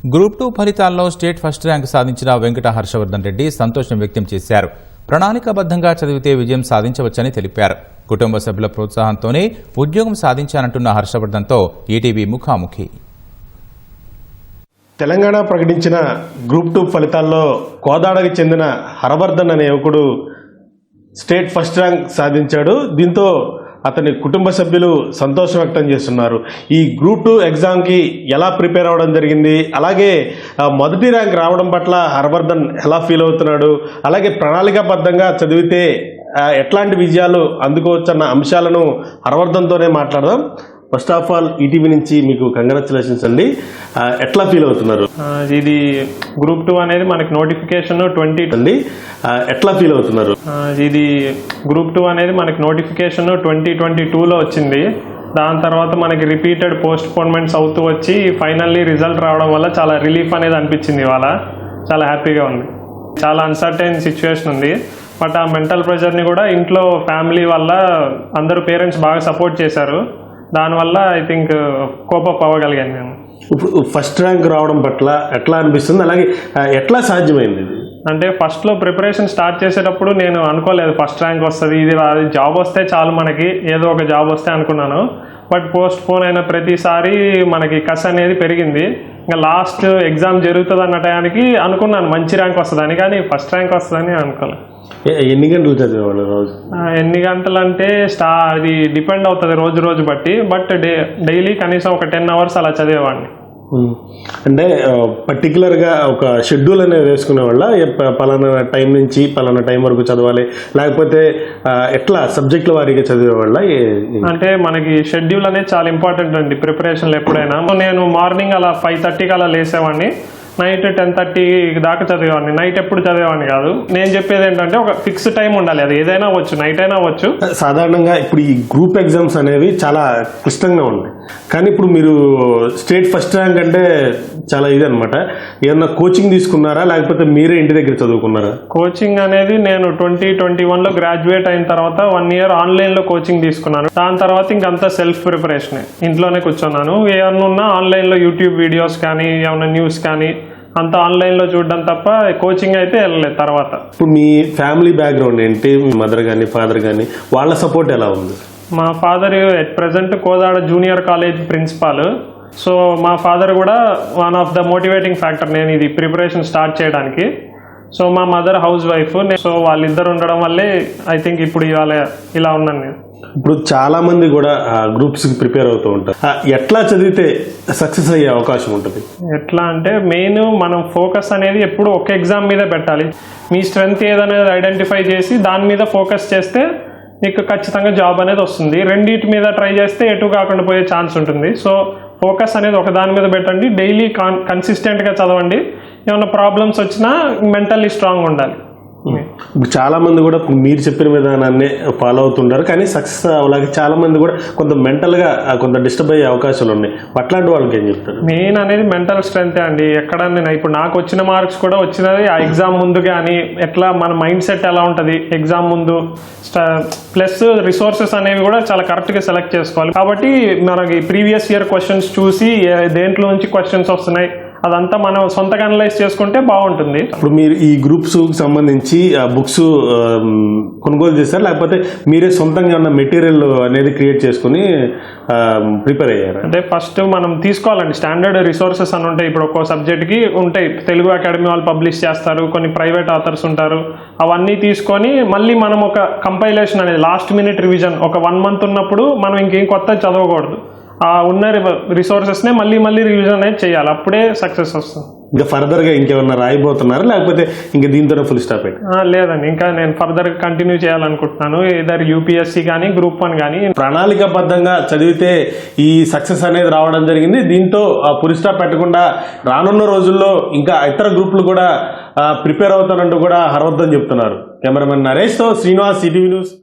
Group 2 ఫలితాల్లో state first rank సాధించిన వెంకట హర్షవర్ధన్ రెడ్డి సంతోషం వ్యక్తం చేశారు. ప్రణాళికాబద్ధంగా చదివితే విజయం సాధించవచ్చని తెలిపారు. కుటుంబ సభ్యుల ప్రోత్సాహంతోనే ఉద్యోగం సాధించానంటున్న హర్షవర్ధన్తో ఈటీవీ ముఖాముఖి. తెలంగాణ ప్రకటించిన గ్రూప్ 2 ఫలితాల్లో కోదాడకి చెందిన హర్షవర్ధన్ అనే యువకుడు స్టేట్ ఫస్ట్ ర్యాంక్ సాధించాడు. దీంతో అతని కుటుంబ సభ్యులు సంతోషం వ్యక్తం చేస్తున్నారు. ఈ గ్రూప్ 2 ఎగ్జామ్కి ఎలా ప్రిపేర్ అవ్వడం జరిగింది, అలాగే మొదటి ర్యాంక్ రావడం పట్ల హర్షవర్ధన్ ఎలా ఫీల్ అవుతున్నాడు, అలాగే ప్రణాళికాబద్ధంగా చదివితే ఎట్లాంటి విజయాలు అందుకోవచ్చన్న అంశాలను హర్షవర్ధన్తోనే మాట్లాడదాం. ఫస్ట్ ఆఫ్ ఆల్ ఈటీవీ నుంచి మీకు కంగ్రాచులేషన్స్ అండి. ఎట్లా ఫీల్ అవుతున్నారు? ఇది గ్రూప్ 2 అనేది మనకి నోటిఫికేషన్ 20 అండి. ఎట్లా ఫీల్ అవుతున్నారు? ఇది గ్రూప్ 2 అనేది మనకి నోటిఫికేషన్ 2022లో వచ్చింది. దాని తర్వాత మనకి రిపీటెడ్ పోస్ట్ పోన్మెంట్స్ అవుతూ వచ్చి ఫైనల్లీ రిజల్ట్ రావడం వల్ల చాలా రిలీఫ్ అనేది అనిపించింది. ఇవాళ చాలా హ్యాపీగా ఉంది. చాలా అన్సర్టైన్ సిచ్యువేషన్ ఉంది, బట్ ఆ మెంటల్ ప్రెషర్ని కూడా ఇంట్లో ఫ్యామిలీ వల్ల అందరూ పేరెంట్స్ బాగా సపోర్ట్ చేశారు. దానివల్ల ఐ థింక్ కోపప్ అవ్వగలిగాను నేను. ఇప్పుడు ఫస్ట్ ర్యాంక్ రావడం పట్ల ఎట్లా అనిపిస్తుంది, అలాగే ఎట్లా సాధ్యమైంది? అంటే ఫస్ట్లో ప్రిపరేషన్ స్టార్ట్ చేసేటప్పుడు నేను అనుకోలేదు ఫస్ట్ ర్యాంక్ వస్తుంది, ఇది జాబ్ వస్తే చాలు మనకి, ఏదో ఒక జాబ్ వస్తే అనుకున్నాను. బట్ పోస్ట్ పోన్ అయిన ప్రతిసారి మనకి కసి అనేది పెరిగింది. ఇంకా లాస్ట్ ఎగ్జామ్ జరుగుతుంది అన్న టయానికి అనుకున్నాను మంచి ర్యాంక్ వస్తుందని, కానీ ఫస్ట్ ర్యాంక్ వస్తుందని అనుకోలేదు. ఎన్ని గంటలు చదివేవాళ్ళు రోజు? ఎన్ని గంటలు అంటే అది డిపెండ్ అవుతుంది రోజు రోజు బట్టి, బట్ డైలీ కనీసం ఒక 10 hours అలా చదివేవాడిని. అంటే పర్టికులర్గా ఒక షెడ్యూల్ అనేది వేసుకునే వాళ్ళ పలానా టైం నుంచి పలానా టైం వరకు చదవాలి, లేకపోతే ఎట్లా సబ్జెక్టుల వారీగా చదివేవాళ్ళ? అంటే మనకి షెడ్యూల్ అనేది చాలా ఇంపార్టెంట్ అండి ప్రిపరేషన్లో ఎప్పుడైనా. నేను మార్నింగ్ అలా 5:30కి అలా లేసేవాడిని, నైట్ 10:30 దాకా చదివేవాడిని. నైట్ ఎప్పుడు చదివేవాడిని కాదు. నేను చెప్పేది ఏంటంటే ఒక ఫిక్స్డ్ టైం ఉండాలి, అది ఏదైనా అవ్వచ్చు, నైట్ అయినా అవ్వచ్చు. సాధారణంగా ఇప్పుడు ఈ గ్రూప్ ఎగ్జామ్స్ అనేవి చాలా క్లిష్టంగా ఉన్నాయి, కానీ ఇప్పుడు మీరు స్టేట్ ఫస్ట్ ర్యాంక్ అంటే చాలా ఇది అనమాట. ఏమన్నా కోచింగ్ తీసుకున్నారా, లేకపోతే మీరే ఇంటి దగ్గర చదువుకున్నారా? కోచింగ్ అనేది నేను 2021లో గ్రాడ్యుయేట్ అయిన తర్వాత 1 year ఆన్లైన్లో కోచింగ్ తీసుకున్నాను. దాని తర్వాత ఇంకంతా సెల్ఫ్ ప్రిపరేషన్, ఇంట్లోనే కూర్చున్నాను. ఏమన్నా ఆన్లైన్లో యూట్యూబ్ వీడియోస్ కానీ ఏమన్నా న్యూస్ కానీ అంతా ఆన్లైన్లో చూడడం తప్ప కోచింగ్ అయితే వెళ్ళలేదు. తర్వాత ఇప్పుడు మీ ఫ్యామిలీ బ్యాక్గ్రౌండ్ ఏంటి? మీ మదర్ కానీ ఫాదర్ కానీ వాళ్ళ సపోర్ట్ ఎలా ఉంది? మా father at present Kodad junior college principal. So మా ఫాదర్ కూడా one of the motivating factor నేను ఇది ప్రిపరేషన్ స్టార్ట్ చేయడానికి. సో మా మదర్ హౌస్ వైఫ్, సో వాళ్ళిద్దరు ఉండడం వల్లే ఐ థింక్ ఇప్పుడు ఇవాళ ఇలా ఉన్నాను నేను. ఇప్పుడు చాలా మంది కూడా గ్రూప్స్కి ప్రిపేర్ అవుతూ ఉంటారు. ఎట్లా చదివితే సక్సెస్ అయ్యే అవకాశం ఉంటుంది? ఎట్లా అంటే మెయిన్ మనం ఫోకస్ అనేది ఎప్పుడు ఒక ఎగ్జామ్ మీద పెట్టాలి. మీ స్ట్రెంగ్త్ ఏదనేది ఐడెంటిఫై చేసి దాని మీద ఫోకస్ చేస్తే మీకు ఖచ్చితంగా జాబ్ అనేది వస్తుంది. రెండింటి మీద ట్రై చేస్తే ఎటు కాకుండా పోయే ఛాన్స్ ఉంటుంది. సో ఫోకస్ అనేది ఒక దాని మీద పెట్టండి, డైలీ కన్సిస్టెంట్గా చదవండి. ఏమైనా ప్రాబ్లమ్స్ వచ్చినా మెంటల్లీ స్ట్రాంగ్ ఉండాలి. చాలా మంది కూడా మీరు చెప్పిన విధానాన్ని ఫాలో అవుతుంటారు, కానీ సక్సెస్ అలాగే చాలా మంది కూడా కొంత మెంటల్గా కొంత డిస్టర్బ్ అయ్యే అవకాశాలు ఉన్నాయి. అట్లాంటి వాళ్ళకి ఏం చెప్తారు? మెయిన్ అనేది మెంటల్ స్ట్రెంగ్త్ అండి. ఎక్కడన్నా ఇప్పుడు నాకు వచ్చిన మార్క్స్ కూడా వచ్చినది ఆ ఎగ్జామ్ ముందు, కానీ ఎట్లా మన మైండ్ సెట్ ఎలా ఉంటుంది ఎగ్జామ్ ముందు, ప్లస్ రిసోర్సెస్ అనేవి కూడా చాలా కరెక్ట్గా సెలెక్ట్ చేసుకోవాలి. కాబట్టి మనకి ప్రీవియస్ ఇయర్ క్వశ్చన్స్ చూసి దేంట్లో నుంచి క్వశ్చన్స్ వస్తున్నాయి అదంతా మనం సొంతగా అనలైజ్ చేసుకుంటే బాగుంటుంది. ఇప్పుడు మీరు ఈ గ్రూప్స్కి సంబంధించి బుక్స్ కొనుగోలు చేస్తారు, లేకపోతే మీరే సొంతంగా ఉన్న మెటీరియల్ అనేది క్రియేట్ చేసుకుని ప్రిపేర్ అయ్యారు? అంటే ఫస్ట్ మనం తీసుకోవాలండి, స్టాండర్డ్ రిసోర్సెస్ అని ఉంటాయి. ఇప్పుడు ఒక్కో సబ్జెక్ట్కి ఉంటాయి, తెలుగు అకాడమీ వాళ్ళు పబ్లిష్ చేస్తారు, కొన్ని ప్రైవేట్ ఆథర్స్ ఉంటారు. అవన్నీ తీసుకొని మళ్ళీ మనం ఒక కంపైలేషన్ అనేది లాస్ట్ మినిట్ రివిజన్ ఒక 1 month ఉన్నప్పుడు మనం ఇంకేం కొత్త చదవకూడదు. ఆ ఉన్న రిసోర్సెస్నే మళ్ళీ రివిజన్ అనేది చేయాలి, అప్పుడే సక్సెస్ వస్తుంది. ఇంకా ఫర్దర్గా ఇంకేమన్నా రాయిపోతున్నారా, లేకపోతే ఇంకా దీంతోనే ఫుల్ స్టాప్? లేదండి, ఇంకా నేను ఫర్దర్గా కంటిన్యూ చేయాలనుకుంటున్నాను, ఏదర్ యూపీఎస్సీ కానీ గ్రూప్ 1 కానీ. ప్రణాళికాబద్ధంగా చదివితే ఈ సక్సెస్ అనేది రావడం జరిగింది. దీంతో ఫుల్ స్టాప్ పెట్టకుండా రానున్న రోజుల్లో ఇంకా ఇతర గ్రూపులు కూడా ప్రిపేర్ అవుతానంటూ కూడా హర్షవర్ధన్ చెప్తున్నారు. కెమెరామెన్ నరేష్తో శ్రీనివాస్, ఈటీవీ న్యూస్.